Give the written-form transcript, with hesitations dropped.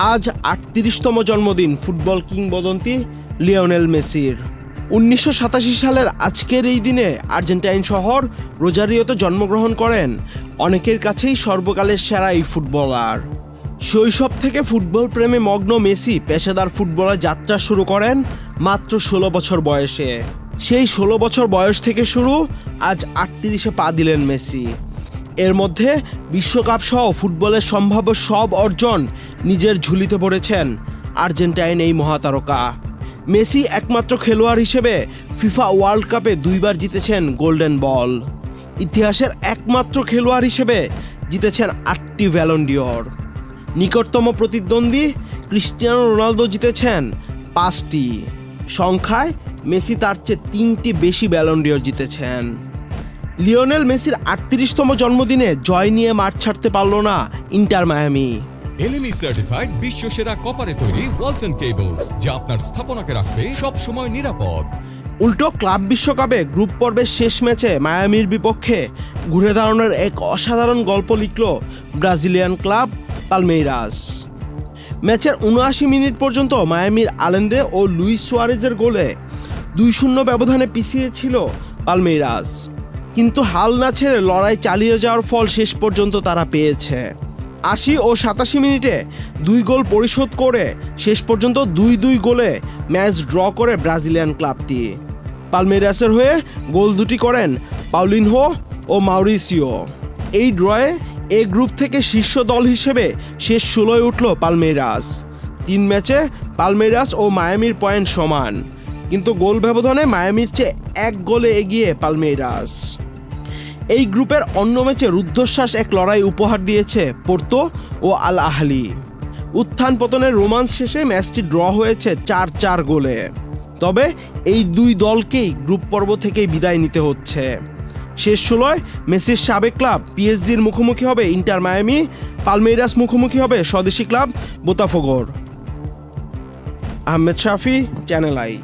আজ ৩৮তম জন্মদিন ফুটবল কিংবদন্তি লিওনেল মেসির। ১৯৮৭ সালের আজকের এই দিনে আর্জেন্টাইন শহর রোজারিওতে জন্মগ্রহণ করেন অনেকের কাছেই সর্বকালের সেরা এই ফুটবলার। শৈশব থেকে ফুটবল প্রেমে মগ্ন মেসি পেশাদার ফুটবলের যাত্রা শুরু করেন মাত্র ১৬ বছর বয়সে। সেই ১৬ বছর বয়স থেকে শুরু, আজ ৩৮-এ পা দিলেন মেসি। এর মধ্যে বিশ্বকাপ সহ ফুটবলের সম্ভাব্য সব অর্জন নিজের ঝুলিতে পড়েছেন আর্জেন্টাইন এই মহাতারকা। মেসি একমাত্র খেলোয়াড় হিসেবে ফিফা ওয়ার্ল্ড কাপে ২ বার জিতেছেন গোল্ডেন বল। ইতিহাসের একমাত্র খেলোয়াড় হিসেবে জিতেছেন ৮টি ব্যালন ডিওর। নিকটতম প্রতিদ্বন্দ্বী ক্রিস্টিয়ানো রোনালদো জিতেছেন ৫টি। সংখ্যায় মেসি তার চেয়ে ৩টি বেশি ব্যালন ডিওর জিতেছেন। লিওনেল মেসির ৩৮তম জন্মদিনে জয় নিয়ে মাঠ ছাড়তে পারল না ইন্টার মায়ামি। এলএমই সার্টিফাইড বিশ্বসেরা কপারে তৈরি ওয়ালটন কেবলস, যা আপনার স্থাপনাকে রাখবে সব সময় নিরাপদ। উল্টো ক্লাব বিশ্বকাপে গ্রুপ পর্বের শেষ ম্যাচে মায়ামির বিপক্ষে ঘুরে দাঁড়ানোর এক অসাধারণ গল্প লিখল ব্রাজিলিয়ান ক্লাব পালমেইরাস। ম্যাচের ৭৯ মিনিট পর্যন্ত মায়ামির আলেন্দে ও লুইস সুয়ারেজের গোলে ২-০ ব্যবধানে পিছিয়ে ছিল পালমেইরাস, কিন্তু হাল না ছেড়ে লড়াই চালিয়ে যাওয়ার ফল শেষ পর্যন্ত তারা পেয়েছে। ৮০ ও ৮৭ মিনিটে ২ গোল পরিশোধ করে শেষ পর্যন্ত ২-২ গোলে ম্যাচ ড্র করে ব্রাজিলিয়ান ক্লাবটি। পালমেইরাসের হয়ে গোল দুটি করেন পাউলিনহো ও মাউরিসিও। এই ড্রয়ে এ গ্রুপ থেকে শীর্ষ দল হিসেবে শেষ ১৬য় উঠল পালমেইরাস। ৩ ম্যাচে পালমেইরাস ও মায়ামির পয়েন্ট সমান, কিন্তু গোল ব্যবধানে মায়ামির চেয়ে ১ গোলে এগিয়ে পালমেইরাস। এই গ্রুপের অন্য ম্যাচে রুদ্ধশ্বাস এক লড়াই উপহার দিয়েছে পোর্তো ও আল আহলি। উত্থান পতনের রোমাঞ্চ শেষে ম্যাচটি ড্র হয়েছে ৪-৪ গোলে। তবে এই দুই দলকেই গ্রুপ পর্ব থেকেই বিদায় নিতে হচ্ছে। শেষ ১৬য় মেসির সাবেক ক্লাব পিএসজির মুখোমুখি হবে ইন্টার মায়ামি, পালমেইরাস মুখোমুখি হবে স্বদেশি ক্লাব বোতাফোগোর। আহমেদ শাফি, চ্যানেল আই।